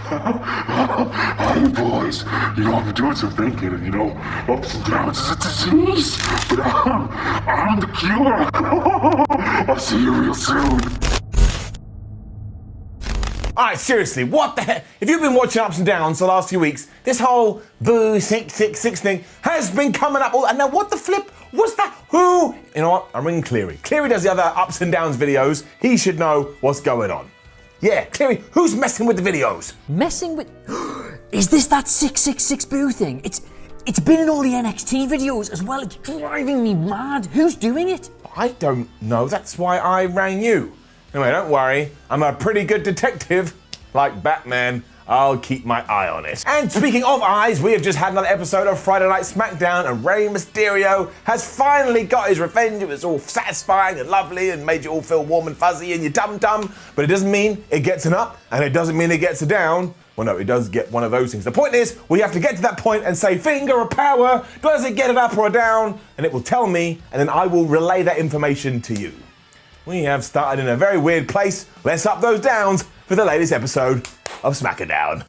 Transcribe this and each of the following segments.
Hey boys, I've been doing some thinking and ups and downs is a disease, but I'm the cure. I'll see you real soon. Alright, seriously, what the heck? If you've been watching Ups and Downs the last few weeks, this whole boo 666 thing has been coming up and now what the flip? What's that? Who? You know what? I'm ringing Cleary. Cleary does the other Ups and Downs videos. He should know what's going on. Yeah, Cleary, who's messing with the videos? Messing with... Is this that 666 boo thing? It's been in all the NXT videos as well. It's driving me mad. Who's doing it? I don't know. That's why I rang you. Anyway, don't worry. I'm a pretty good detective. Like Batman, I'll keep my eye on it. And speaking of eyes, we have just had another episode of Friday Night SmackDown and Rey Mysterio has finally got his revenge. It was all satisfying and lovely and made you all feel warm and fuzzy in your tum-tum. But it doesn't mean it gets an up and it doesn't mean it gets a down. Well, no, it does get one of those things. The point is, we have to get to that point and say, finger of power, does it get an up or a down? And it will tell me, and then I will relay that information to you. We have started in a very weird place. Let's up those downs for the latest episode of SmackDown.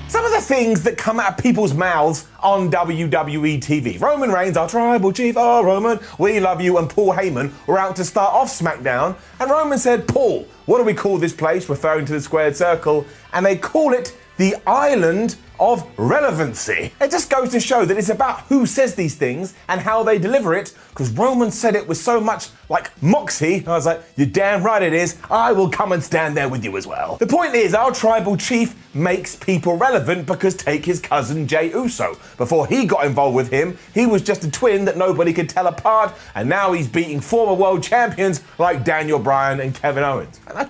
Some of the things that come out of people's mouths on WWE TV. Roman Reigns, our tribal chief, oh Roman, we love you, and Paul Heyman were out to start off SmackDown, and Roman said, Paul, what do we call this place, referring to the squared circle, and they call it the Island of Relevancy. It just goes to show that it's about who says these things and how they deliver it, because Roman said it with so much like moxie. I was like, you're damn right it is. I will come and stand there with you as well. The point is, our tribal chief makes people relevant because take his cousin Jey Uso. Before he got involved with him, he was just a twin that nobody could tell apart, and now he's beating former world champions like Daniel Bryan and Kevin Owens. And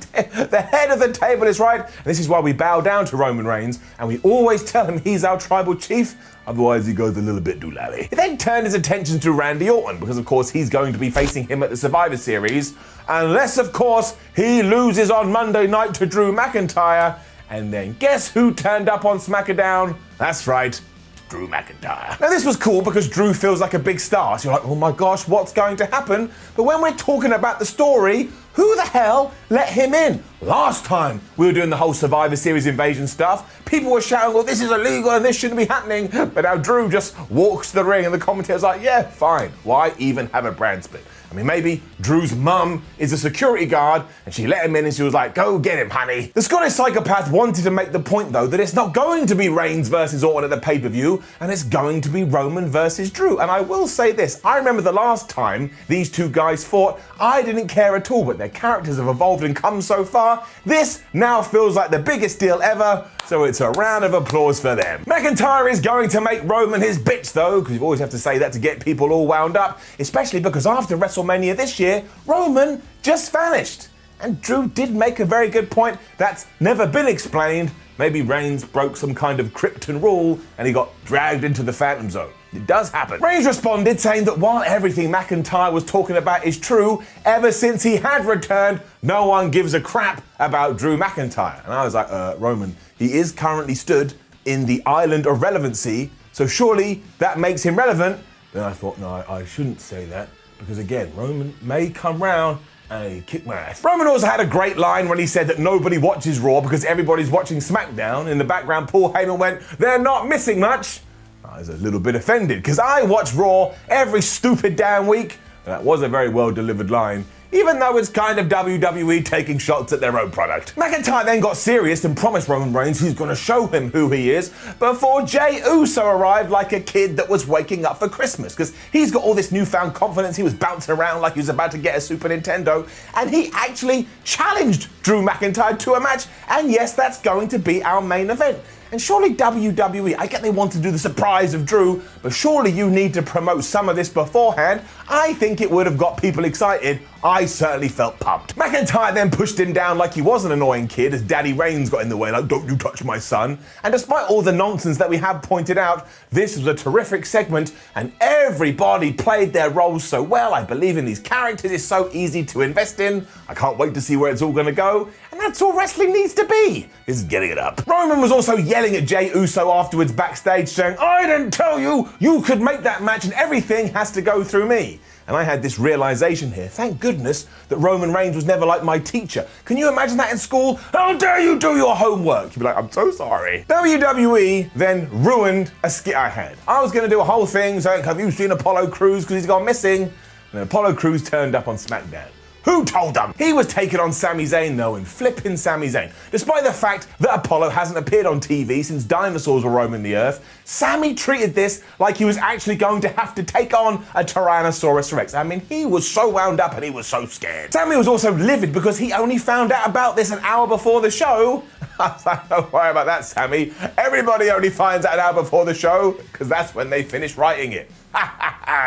the head of the table is right, and this is why we bow down to Roman Reigns, and we always tell him he's our tribal chief, otherwise he goes a little bit doolally. He then turned his attention to Randy Orton, because of course he's going to be facing him at the Survivor Series, unless of course he loses on Monday night to Drew McIntyre, and then guess who turned up on SmackDown? That's right, Drew McIntyre. Now this was cool because Drew feels like a big star, so you're like, oh my gosh, what's going to happen? But when we're talking about the story, who the hell let him in? Last time we were doing the whole Survivor Series invasion stuff, people were shouting, well, this is illegal and this shouldn't be happening. But now Drew just walks to the ring and the commentator's like, yeah, fine. Why even have a brand split? I mean, maybe Drew's mum is a security guard and she let him in and she was like, go get him, honey. The Scottish psychopath wanted to make the point, though, that it's not going to be Reigns versus Orton at the pay-per-view, and it's going to be Roman versus Drew. And I will say this, I remember the last time these two guys fought, I didn't care at all, but their characters have evolved and come so far. This now feels like the biggest deal ever, so it's a round of applause for them. McIntyre is going to make Roman his bitch, though, because you always have to say that to get people all wound up, especially because after WrestleMania this year, Roman just vanished. And Drew did make a very good point that's never been explained. Maybe Reigns broke some kind of Krypton rule and he got dragged into the Phantom Zone. It does happen. Reigns responded saying that while everything McIntyre was talking about is true, ever since he had returned, no one gives a crap about Drew McIntyre. And I was like, Roman, he is currently stood in the Island of Relevancy, so surely that makes him relevant. Then I thought, no, I shouldn't say that, because again, Roman may come round and he kicked my ass. Roman also had a great line when he said that nobody watches Raw because everybody's watching SmackDown. In the background, Paul Heyman went, they're not missing much. I was a little bit offended because I watch Raw every stupid damn week. And that was a very well delivered line, even though it's kind of WWE taking shots at their own product. McIntyre then got serious and promised Roman Reigns he's going to show him who he is before Jey Uso arrived like a kid that was waking up for Christmas, because he's got all this newfound confidence. He was bouncing around like he was about to get a Super Nintendo, and he actually challenged Drew McIntyre to a match, and yes, that's going to be our main event. And surely WWE, I get they want to do the surprise of Drew, but surely you need to promote some of this beforehand. I think it would have got people excited. I certainly felt pumped. McIntyre then pushed him down like he was an annoying kid as Daddy Reigns got in the way, like, don't you touch my son. And despite all the nonsense that we have pointed out, this was a terrific segment and everybody played their roles so well. I believe in these characters, it's so easy to invest in. I can't wait to see where it's all gonna go. And That's all wrestling needs to be, is getting it up. Roman was also yelling at Jey Uso afterwards backstage saying, I didn't tell you you could make that match and everything has to go through me. And I had this realization here. Thank goodness that Roman Reigns was never like my teacher. Can you imagine that in school? How dare you do your homework? You'd be like, I'm so sorry. WWE then ruined a skit I had. I was going to do a whole thing saying, have you seen Apollo Crews because he's gone missing? And Apollo Crews turned up on SmackDown. Who told them? He was taking on Sami Zayn though, and flipping Sami Zayn. Despite the fact that Apollo hasn't appeared on TV since dinosaurs were roaming the earth, Sami treated this like he was actually going to have to take on a Tyrannosaurus Rex. I mean, he was so wound up and he was so scared. Sami was also livid because he only found out about this an hour before the show. I was like, don't worry about that, Sami. Everybody only finds out an hour before the show because that's when they finish writing it.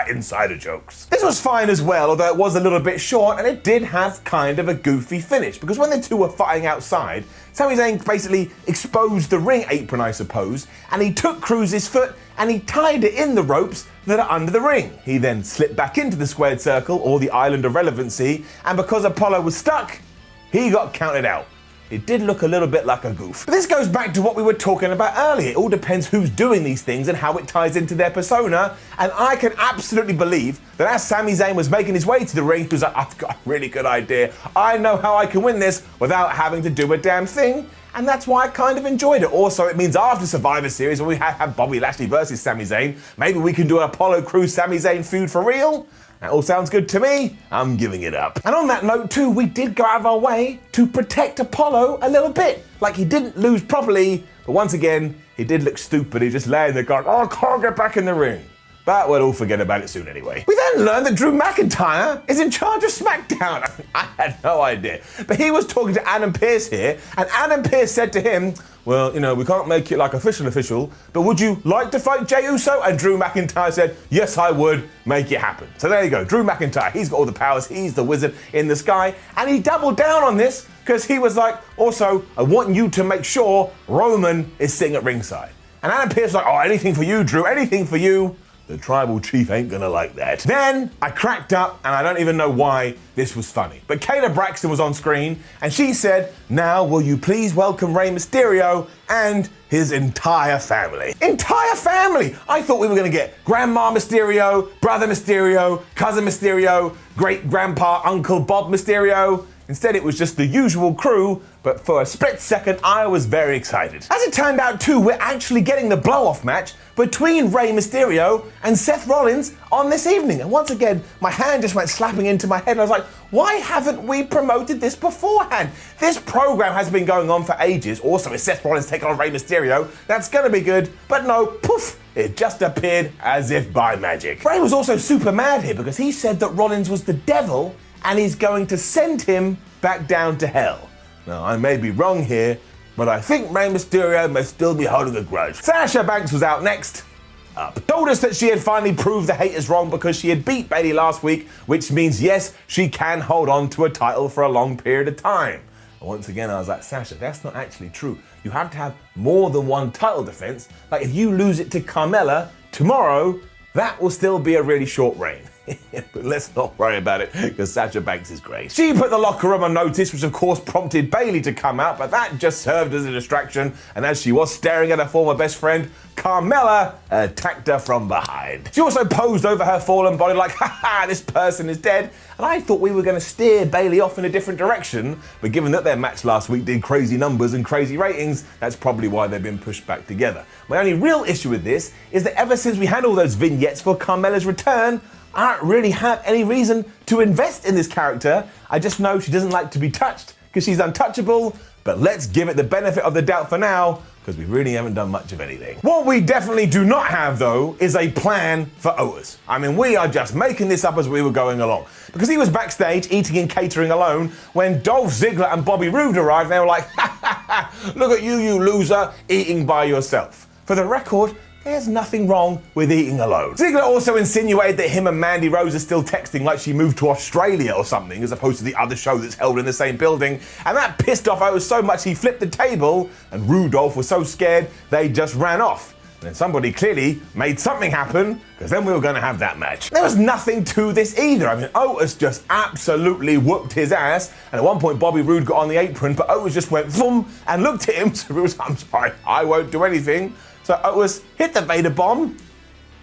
Insider jokes. This was fine as well, although it was a little bit short and it did have kind of a goofy finish because when the two were fighting outside, Sami Zayn basically exposed the ring apron, I suppose, and he took Cruz's foot and he tied it in the ropes that are under the ring. He then slipped back into the squared circle or the island of relevancy, and because Apollo was stuck, he got counted out. It did look a little bit like a goof. But this goes back to what we were talking about earlier. It all depends who's doing these things and how it ties into their persona. And I can absolutely believe that as Sami Zayn was making his way to the ring, he was like, I've got a really good idea. I know how I can win this without having to do a damn thing. And that's why I kind of enjoyed it. Also, it means after Survivor Series, when we have Bobby Lashley versus Sami Zayn, maybe we can do an Apollo Crews Sami Zayn feud for real. That all sounds good to me. I'm giving it up. And on that note too, we did go out of our way to protect Apollo a little bit. Like he didn't lose properly, but once again, he did look stupid. He just lay in there going, oh, I can't get back in the ring. But we'll all forget about it soon anyway. We then learned that Drew McIntyre is in charge of SmackDown. I had no idea. But he was talking to Adam Pearce here, and Adam Pearce said to him, well, you know, we can't make it like official, but would you like to fight Jey Uso? And Drew McIntyre said, yes, I would, make it happen. So there you go, Drew McIntyre, he's got all the powers, he's the wizard in the sky, and he doubled down on this because he was like, also, I want you to make sure Roman is sitting at ringside. And Adam Pearce was like, oh, anything for you, Drew, anything for you. The tribal chief ain't gonna like that. Then I cracked up, and I don't even know why this was funny. But Kayla Braxton was on screen, and she said, now will you please welcome Rey Mysterio and his entire family. Entire family! I thought we were gonna get Grandma Mysterio, Brother Mysterio, Cousin Mysterio, Great-Grandpa Uncle Bob Mysterio. Instead, it was just the usual crew, but for a split second, I was very excited. As it turned out too, we're actually getting the blow-off match between Rey Mysterio and Seth Rollins on this evening. And once again, my hand just went slapping into my head, and I was like, why haven't we promoted this beforehand? This program has been going on for ages. Also, it's Seth Rollins taking on Rey Mysterio. That's gonna be good, but no, poof, it just appeared as if by magic. Rey was also super mad here because he said that Rollins was the devil and he's going to send him back down to hell. Now, I may be wrong here, but I think Rey Mysterio may still be holding a grudge. Sasha Banks was out next. Told us that she had finally proved the haters wrong because she had beat Bayley last week, which means, yes, she can hold on to a title for a long period of time. And once again, I was like, Sasha, that's not actually true. You have to have more than one title defense. Like, if you lose it to Carmella tomorrow, that will still be a really short reign. But let's not worry about it, because Sasha Banks is great. She put the locker room on notice, which of course prompted Bayley to come out, but that just served as a distraction, and as she was staring at her former best friend, Carmella attacked her from behind. She also posed over her fallen body like, haha, this person is dead, and I thought we were going to steer Bayley off in a different direction, but given that their match last week did crazy numbers and crazy ratings, that's probably why they've been pushed back together. My only real issue with this is that ever since we had all those vignettes for Carmella's return, I don't really have any reason to invest in this character. I just know she doesn't like to be touched because she's untouchable, but let's give it the benefit of the doubt for now, because we really haven't done much of anything. What we definitely do not have, though, is a plan for Otis. I mean, we are just making this up as we were going along. Because he was backstage eating and catering alone when Dolph Ziggler and Bobby Roode arrived, and they were like, ha ha ha, look at you, you loser, eating by yourself. For the record, there's nothing wrong with eating alone. Ziggler also insinuated that him and Mandy Rose are still texting like she moved to Australia or something, as opposed to the other show that's held in the same building, and that pissed off Otis so much he flipped the table, and Rudolph was so scared they just ran off. And then somebody clearly made something happen, because then we were going to have that match. There was nothing to this either. I mean, Otis just absolutely whooped his ass. And at one point, Bobby Roode got on the apron, but Otis just went boom and looked at him. So he was, I'm sorry, I won't do anything. So Otis hit the Vader bomb.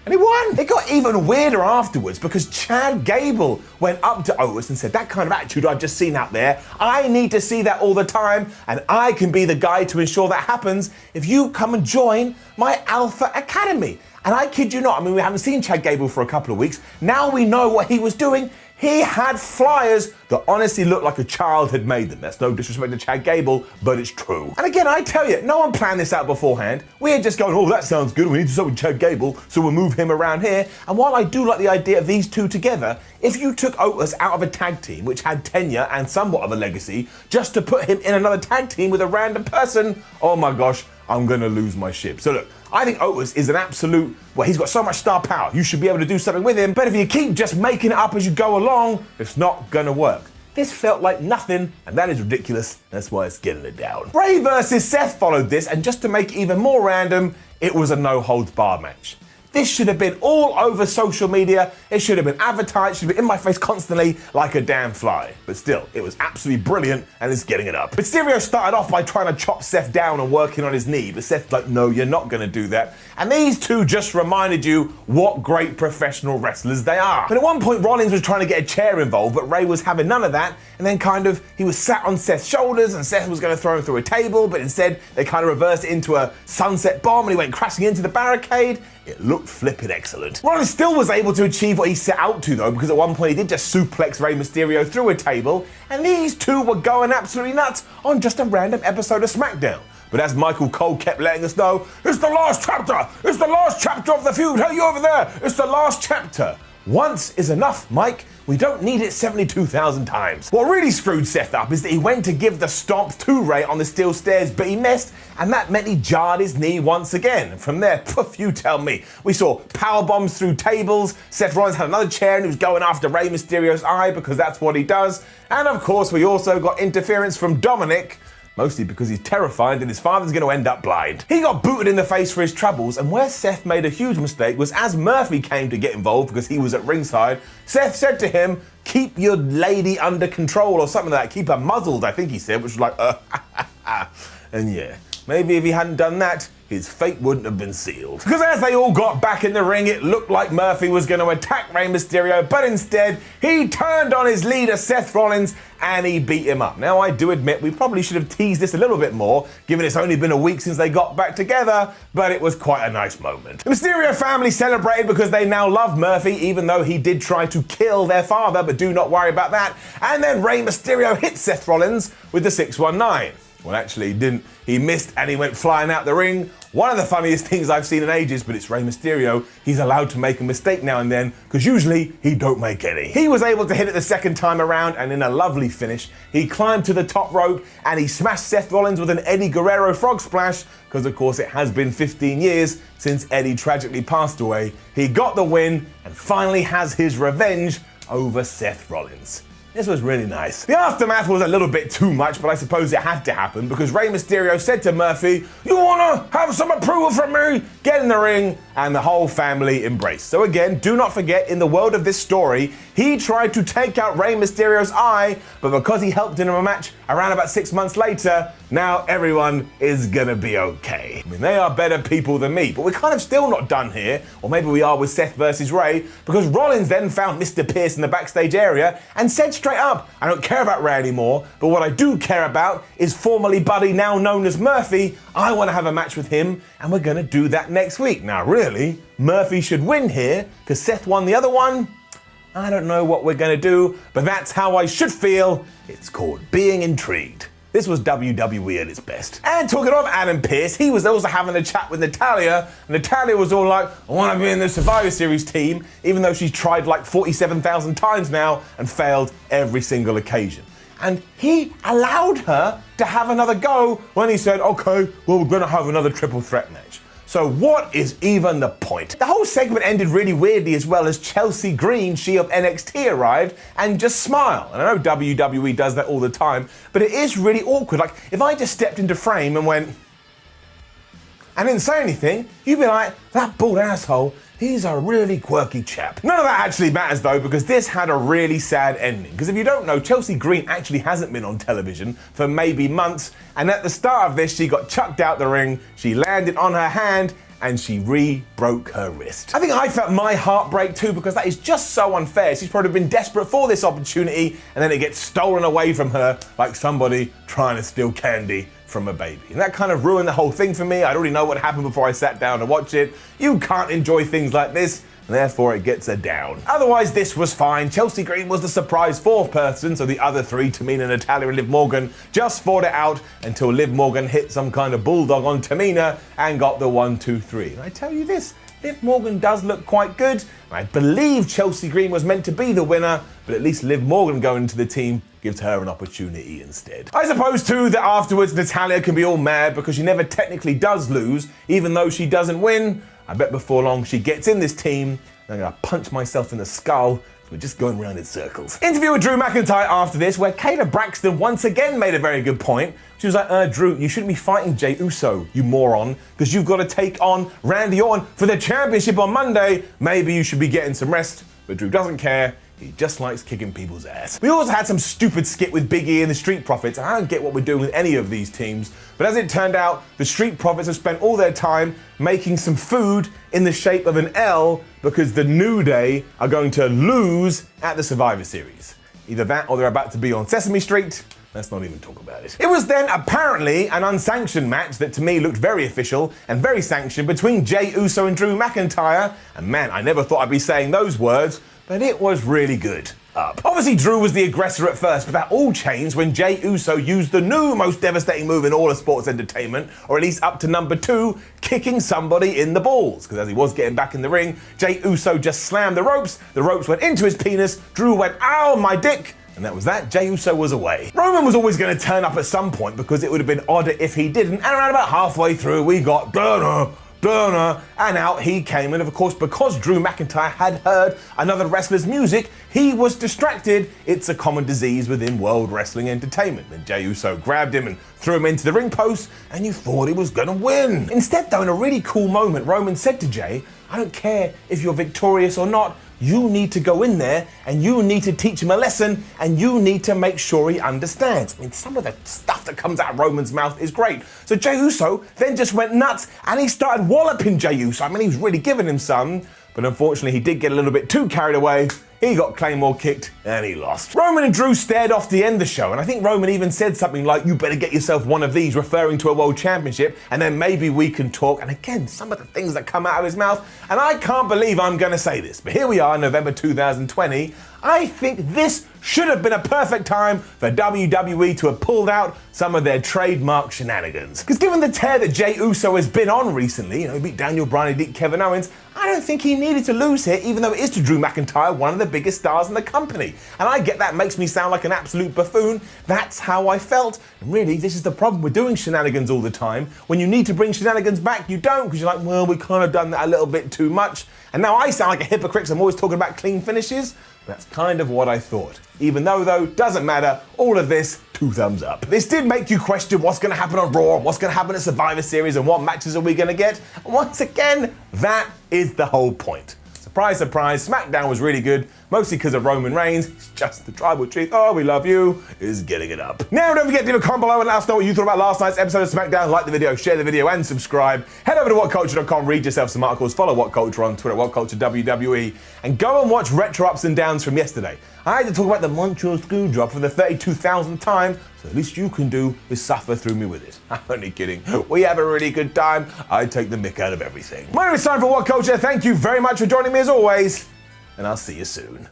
And he won. It got even weirder afterwards because Chad Gable went up to Otis and said, that kind of attitude I've just seen out there, I need to see that all the time, and I can be the guy to ensure that happens if you come and join my Alpha Academy. And I kid you not, I mean, we haven't seen Chad Gable for a couple of weeks. Now we know what he was doing. He had flyers that honestly looked like a child had made them. That's no disrespect to Chad Gable, but it's true. And again, I tell you, no one planned this out beforehand. We had just gone, oh, that sounds good. We need to start with Chad Gable, so we'll move him around here. And while I do like the idea of these two together, if you took Otis out of a tag team, which had tenure and somewhat of a legacy, just to put him in another tag team with a random person, oh my gosh, I'm gonna lose my ship. So look, I think Otis is an absolute, well, he's got so much star power. You should be able to do something with him. But if you keep just making it up as you go along, it's not gonna work. This felt like nothing, and that is ridiculous. That's why it's getting it down. Rey versus Seth followed this, and just to make it even more random, it was a no-holds-barred match. This should have been all over social media. It should have been advertised, should have been in my face constantly like a damn fly. But still, it was absolutely brilliant and it's getting it up. Mysterio started off by trying to chop Seth down and working on his knee, but Seth's like, no, you're not gonna do that. And these two just reminded you what great professional wrestlers they are. But at one point, Rollins was trying to get a chair involved, but Rey was having none of that. And then he was sat on Seth's shoulders and Seth was gonna throw him through a table, but instead they kind of reversed it into a sunset bomb and he went crashing into the barricade. It looked flippin' excellent. Rollins still was able to achieve what he set out to though, because at one point he did just suplex Rey Mysterio through a table, and these two were going absolutely nuts on just a random episode of SmackDown. But as Michael Cole kept letting us know, it's the last chapter! It's the last chapter of the feud! Hey, you over there! It's the last chapter! Once is enough, Mike. We don't need it 72,000 times. What really screwed Seth up is that he went to give the stomp to Rey on the steel stairs, but he missed, and that meant he jarred his knee once again. And from there, poof, you tell me. We saw power bombs through tables. Seth Rollins had another chair and he was going after Rey Mysterio's eye because that's what he does. And of course, we also got interference from Dominic, mostly because he's terrified that his father's going to end up blind. He got booted in the face for his troubles, and where Seth made a huge mistake was as Murphy came to get involved because he was at ringside, Seth said to him, keep your lady under control or something like that. Keep her muzzled, I think he said, which was like, and yeah, maybe if he hadn't done that, his fate wouldn't have been sealed. Because as they all got back in the ring, it looked like Murphy was going to attack Rey Mysterio, but instead, he turned on his leader, Seth Rollins, and he beat him up. Now, I do admit we probably should have teased this a little bit more, given it's only been a week since they got back together, but it was quite a nice moment. The Mysterio family celebrated because they now love Murphy, even though he did try to kill their father, but do not worry about that. And then Rey Mysterio hit Seth Rollins with the 619. Well, actually, he didn't. He missed and he went flying out the ring. One of the funniest things I've seen in ages, but it's Rey Mysterio. He's allowed to make a mistake now and then, because usually he don't make any. He was able to hit it the second time around, and in a lovely finish, he climbed to the top rope and he smashed Seth Rollins with an Eddie Guerrero frog splash, because of course it has been 15 years since Eddie tragically passed away. He got the win and finally has his revenge over Seth Rollins. This was really nice. The aftermath was a little bit too much, but I suppose it had to happen because Rey Mysterio said to Murphy, you wanna have some approval from me? Get in the ring, and the whole family embraced. So again, do not forget, in the world of this story, he tried to take out Rey Mysterio's eye, but because he helped in a match around about 6 months later, now everyone is gonna be okay. I mean, they are better people than me, but we're kind of still not done here, or maybe we are with Seth versus Rey, because Rollins then found Mr. Pierce in the backstage area and said straight up, I don't care about Rey anymore, but what I do care about is formerly Buddy, now known as Murphy. I want to have a match with him, and we're gonna do that next week. Now, really, Murphy should win here, because Seth won the other one. I don't know what we're gonna do, but that's how I should feel. It's called being intrigued. This was WWE at its best. And talking of Adam Pearce, he was also having a chat with Natalya. Natalya was all like, I want to be in the Survivor Series team, even though she's tried like 47,000 times now and failed every single occasion. And he allowed her to have another go when he said, okay, well, we're gonna have another triple threat match. So what is even the point? The whole segment ended really weirdly as well as Chelsea Green, she of NXT, arrived and just smiled. And I know WWE does that all the time, but it is really awkward. Like, if I just stepped into frame and went, and didn't say anything, you'd be like, that bald asshole, he's a really quirky chap. None of that actually matters though, because this had a really sad ending. Because if you don't know, Chelsea Green actually hasn't been on television for maybe months, and at the start of this, she got chucked out the ring, she landed on her hand, and she broke her wrist. I think I felt my heart break too, because that is just so unfair. She's probably been desperate for this opportunity, and then it gets stolen away from her like somebody trying to steal candy from a baby. And that kind of ruined the whole thing for me. I already know what happened before I sat down to watch it. You can't enjoy things like this, and therefore it gets a down. Otherwise, this was fine. Chelsea Green was the surprise fourth person, so the other three, Tamina, Natalya, and Liv Morgan, just fought it out until Liv Morgan hit some kind of bulldog on Tamina and got the 1, 2, 3. And I tell you this, Liv Morgan does look quite good, and I believe Chelsea Green was meant to be the winner, but at least Liv Morgan going into the team gives her an opportunity instead. I suppose too that afterwards Natalya can be all mad because she never technically does lose, even though she doesn't win. I bet before long she gets in this team, and I'm gonna punch myself in the skull. We're just going round in circles. Interview with Drew McIntyre after this, where Kayla Braxton once again made a very good point. She was like, Drew, you shouldn't be fighting Jey Uso, you moron, because you've got to take on Randy Orton for the championship on Monday. Maybe you should be getting some rest. But Drew doesn't care. He just likes kicking people's ass. We also had some stupid skit with Big E and the Street Profits. I don't get what we're doing with any of these teams, but as it turned out, the Street Profits have spent all their time making some food in the shape of an L because the New Day are going to lose at the Survivor Series. Either that or they're about to be on Sesame Street. Let's not even talk about it. It was then apparently an unsanctioned match that to me looked very official and very sanctioned between Jey Uso and Drew McIntyre. And man, I never thought I'd be saying those words, but it was really good. Obviously, Drew was the aggressor at first, but that all changed when Jey Uso used the new most devastating move in all of sports entertainment, or at least up to number 2, kicking somebody in the balls. Because as he was getting back in the ring, Jey Uso just slammed the ropes went into his penis, Drew went, ow, my dick, and that was that. Jey Uso was away. Roman was always going to turn up at some point because it would have been odder if he didn't, and around about halfway through, we got and out he came, and of course because Drew McIntyre had heard another wrestler's music, he was distracted. It's a common disease within world wrestling entertainment. And Jey Uso grabbed him and threw him into the ring post, and you thought he was gonna win. Instead though, in a really cool moment, Roman said to Jey, I don't care if you're victorious or not, you need to go in there and you need to teach him a lesson and you need to make sure he understands. I mean, some of the stuff that comes out of Roman's mouth is great. So Jey Uso then just went nuts and he started walloping Jey Uso. I mean, he was really giving him some, but unfortunately he did get a little bit too carried away. He got Claymore kicked and he lost. Roman and Drew stared off to end the show, and I think Roman even said something like, you better get yourself one of these, referring to a world championship, and then maybe we can talk. And again, some of the things that come out of his mouth, and I can't believe I'm gonna say this, but here we are, November 2020. I think this should have been a perfect time for WWE to have pulled out some of their trademark shenanigans. Because given the tear that Jey Uso has been on recently, he beat Daniel Bryan, he beat Kevin Owens, I don't think he needed to lose here, even though it is to Drew McIntyre, one of the biggest stars in the company. And I get that makes me sound like an absolute buffoon. That's how I felt. And really, this is the problem with doing shenanigans all the time. When you need to bring shenanigans back, you don't, because you're like, well, we kind of done that a little bit too much. And now I sound like a hypocrite because I'm always talking about clean finishes. That's kind of what I thought. Even though, doesn't matter, all of this, 2 thumbs up. This did make you question what's going to happen on Raw, what's going to happen at Survivor Series, and what matches are we going to get. And once again, that is the whole point. Surprise, surprise, SmackDown was really good, mostly because of Roman Reigns. It's just the tribal chief, oh, we love you, is getting it up. Now, don't forget to leave a comment below and let us know what you thought about last night's episode of SmackDown. Like the video, share the video, and subscribe. Head over to WhatCulture.com, read yourself some articles, follow WhatCulture on Twitter, WhatCulture WWE, and go and watch Retro Ups and Downs from yesterday. I had to talk about the Montreal screw drop for the 32,000th time, so the least you can do is suffer through me with it. I'm only kidding. We have a really good time. I take the mick out of everything. My name is Simon for WhatCulture. Thank you very much for joining me as always, and I'll see you soon.